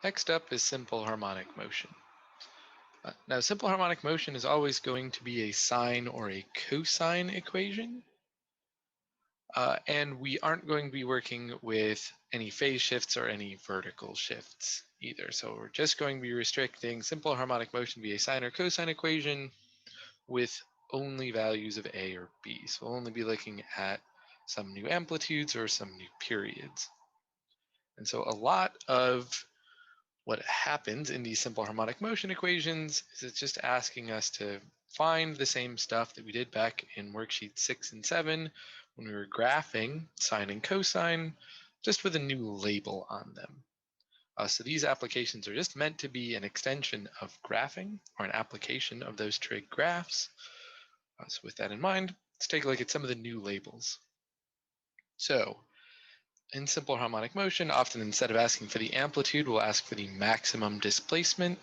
Next up is simple harmonic motion. Now, simple harmonic motion is always going to be a sine or a cosine equation. And we aren't going to be working with any phase shifts or any vertical shifts either. So we're just going to be restricting simple harmonic motion to be a sine or cosine equation with only values of A or B. So we'll only be looking at some new amplitudes or some new periods. And so a lot of what happens in these simple harmonic motion equations is it's just asking us to find the same stuff that we did back in worksheet 6 and 7 when we were graphing sine and cosine, just with a new label on them. So these applications are just meant to be an extension of graphing or an application of those trig graphs. So with that in mind, let's take a look at some of the new labels. So in simple harmonic motion, often instead of asking for the amplitude, we'll ask for the maximum displacement.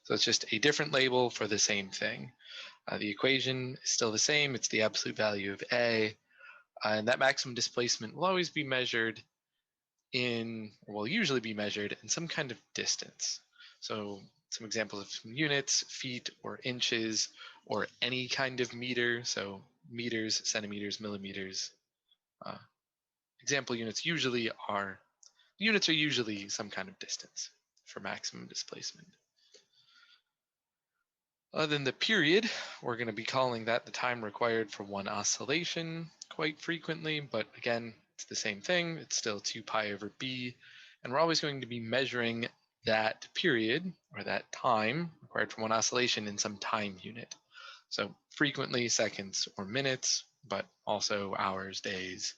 So it's just a different label for the same thing. The equation is still the same. It's the absolute value of A. And that maximum displacement will always be measured or will usually be measured in some kind of distance. So some examples of some units, feet or inches, or any kind of meter. So meters, centimeters, millimeters. Example units are usually some kind of distance for maximum displacement. Other than the period, we're going to be calling that the time required for one oscillation quite frequently, but again, it's the same thing. It's still 2 pi over b, and we're always going to be measuring that period, or that time required for one oscillation, in some time unit. So frequently seconds or minutes, but also hours, days,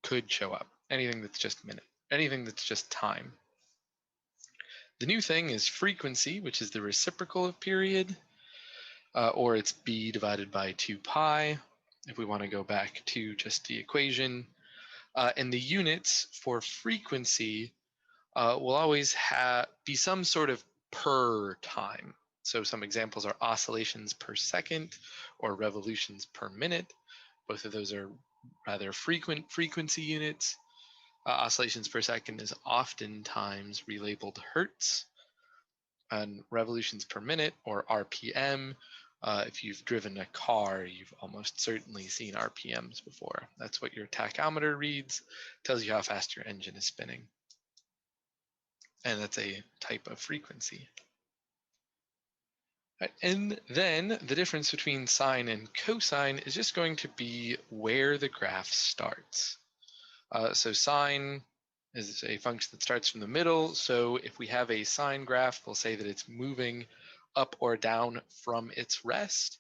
could show up. Anything that's just anything that's just time. The new thing is frequency, which is the reciprocal of period, or it's b divided by 2 pi, if we want to go back to just the equation. And the units for frequency will always be some sort of per time. So some examples are oscillations per second or revolutions per minute. Both of those are rather frequent frequency units. Oscillations per second is oftentimes relabeled hertz, and revolutions per minute, or RPM. If you've driven a car, you've almost certainly seen RPMs before. That's what your tachometer reads, tells you how fast your engine is spinning. And that's a type of frequency. And then the difference between sine and cosine is just going to be where the graph starts. So sine is a function that starts from the middle. So if we have a sine graph, we'll say that it's moving up or down from its rest,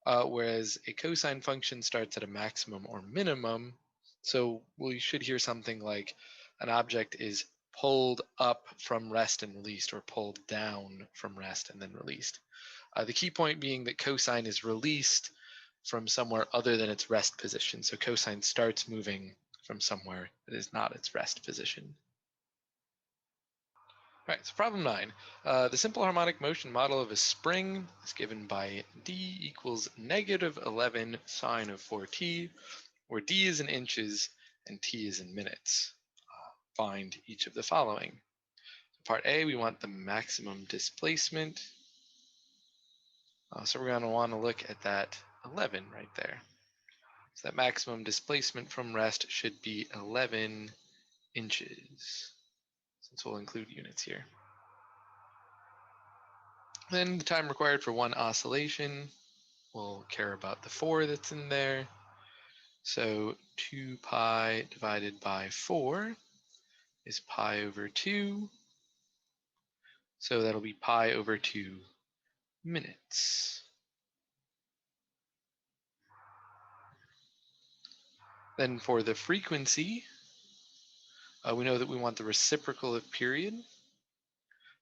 whereas a cosine function starts at a maximum or minimum. So we should hear something like an object is pulled up from rest and released, or pulled down from rest and then released. The key point being that cosine is released from somewhere other than its rest position. So cosine starts moving from somewhere that is not its rest position. All right, so problem 9. The simple harmonic motion model of a spring is given by d equals negative 11 sine of 4t, where d is in inches and t is in minutes. Find each of the following. So part A, we want the maximum displacement. So we're going to want to look at that 11 right there. So that maximum displacement from rest should be 11 inches, since we'll include units here. Then the time required for one oscillation, we'll care about the 4 that's in there. So 2 pi divided by 4 is pi over 2. So that'll be pi over 2 minutes. Then for the frequency, we know that we want the reciprocal of period.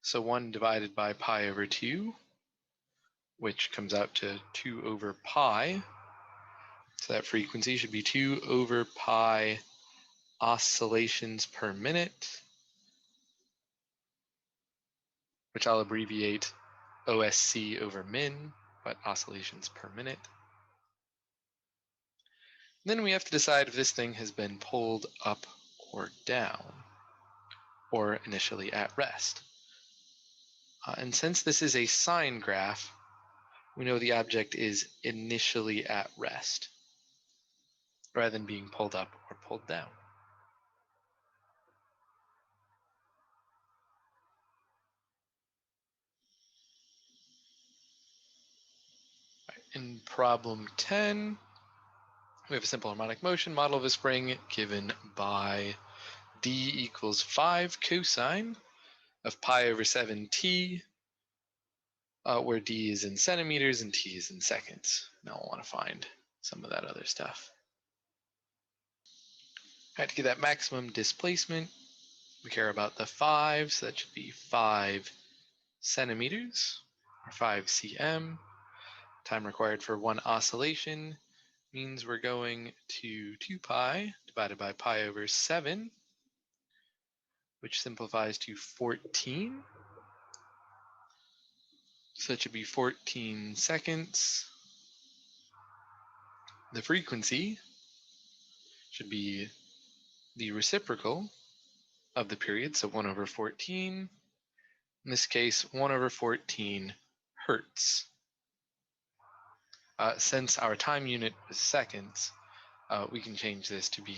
So 1 divided by pi over 2, which comes out to 2 over pi. So that frequency should be 2 over pi oscillations per minute, which I'll abbreviate OSC over min, but oscillations per minute. Then we have to decide if this thing has been pulled up or down. or initially at rest. And since this is a sine graph, we know the object is initially at rest rather than being pulled up or pulled down. In problem 10, we have a simple harmonic motion model of a spring given by d equals 5 cosine of pi over 7t, where d is in centimeters and t is in seconds. Now I want to find some of that other stuff. All right, to get that maximum displacement, we care about the 5, so that should be 5 centimeters, or 5 cm. Time required for one oscillation means we're going to 2 pi divided by pi over 7, which simplifies to 14. So it should be 14 seconds. The frequency should be the reciprocal of the period, so 1 over 14. In this case, 1 over 14 hertz. Since our time unit was seconds, we can change this to be,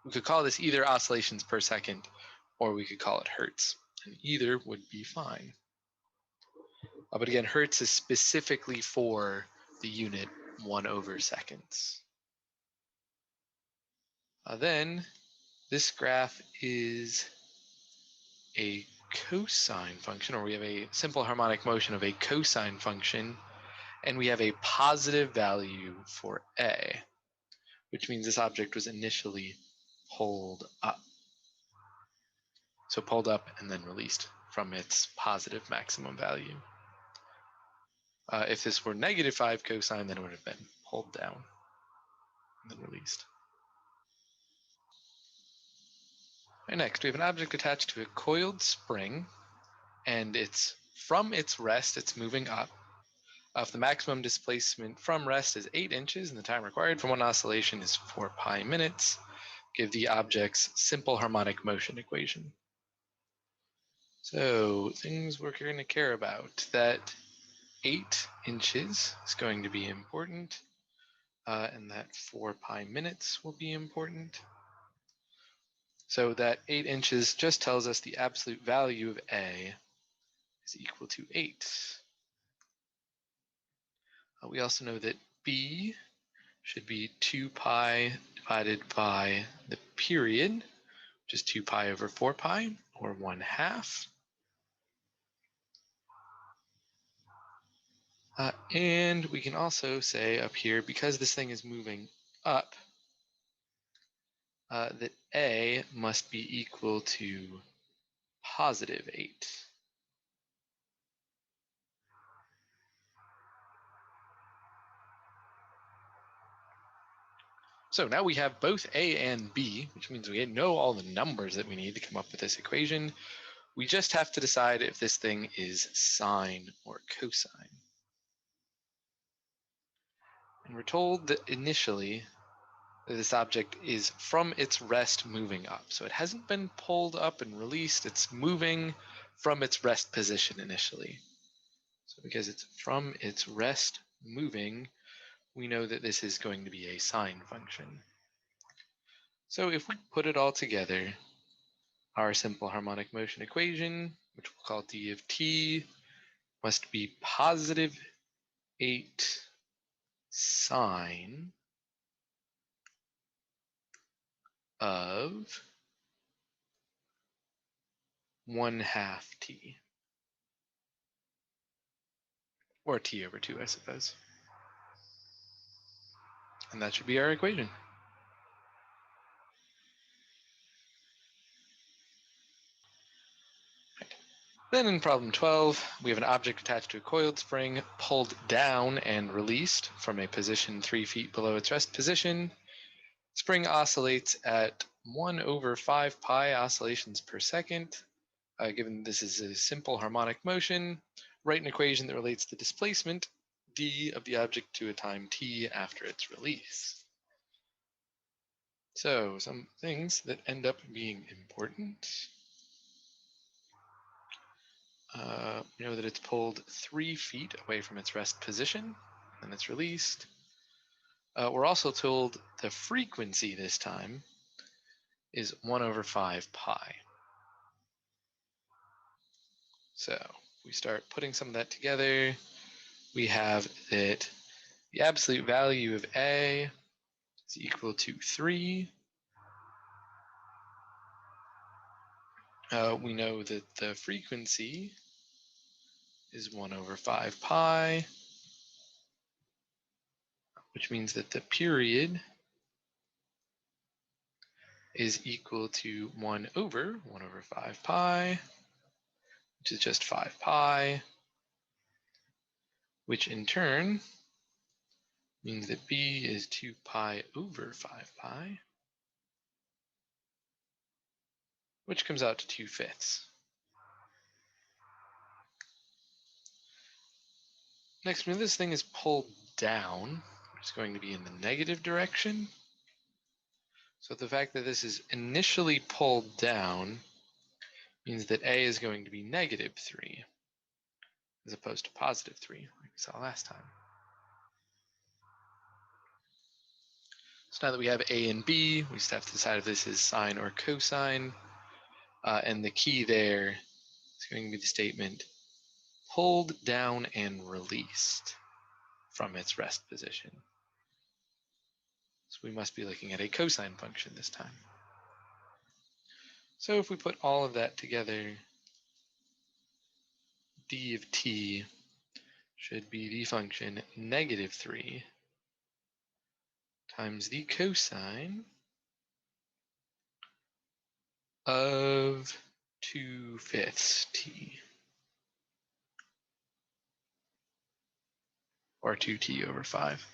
we could call this either oscillations per second, or we could call it hertz, and either would be fine. But again, hertz is specifically for the unit 1 over seconds. Then this graph is a cosine function, or we have a simple harmonic motion of a cosine function, and we have a positive value for A, which means this object was initially pulled up. So pulled up and then released from its positive maximum value. If this were negative 5 cosine, then it would have been pulled down and then released. And next, we have an object attached to a coiled spring, and it's from its rest, it's moving up. If the maximum displacement from rest is 8 inches and the time required for one oscillation is 4 pi minutes, give the object's simple harmonic motion equation. So things we're going to care about, that 8 inches is going to be important, and that 4 pi minutes will be important. So that 8 inches just tells us the absolute value of A is equal to 8. We also know that B should be 2 pi divided by the period, which is 2 pi over 4 pi, or 1/2. And we can also say up here, because this thing is moving up, that A must be equal to positive 8. So now we have both A and B, which means we know all the numbers that we need to come up with this equation. We just have to decide if this thing is sine or cosine. And we're told that initially that this object is from its rest moving up. So it hasn't been pulled up and released, it's moving from its rest position initially. So because it's from its rest moving, we know that this is going to be a sine function. So if we put it all together, our simple harmonic motion equation, which we'll call d of t, must be positive 8 sine of 1/2 t, or t over 2, I suppose. And that should be our equation. Right. Then in problem 12, we have an object attached to a coiled spring, pulled down and released from a position 3 feet below its rest position. Spring oscillates at 1 over 5 pi oscillations per second. Given this is a simple harmonic motion, write an equation that relates the displacement d of the object to a time t after its release. So some things that end up being important. We know that it's pulled 3 feet away from its rest position, and it's released. We're also told the frequency this time is 1 over 5 pi. So we start putting some of that together. We have that the absolute value of A is equal to 3. We know that the frequency is 1 over 5 pi, which means that the period is equal to 1 over 5 pi, which is just 5 pi, which in turn means that B is 2 pi over 5 pi, which comes out to 2/5. Next, when this thing is pulled down, it's going to be in the negative direction. So the fact that this is initially pulled down means that A is going to be -3 as opposed to +3, like we saw last time. So now that we have A and B, we just have to decide if this is sine or cosine. And the key there is going to be the statement pulled down and released from its rest position. So we must be looking at a cosine function this time. So if we put all of that together, d of t should be the function -3 times the cosine of 2/5 t, or 2t over 5.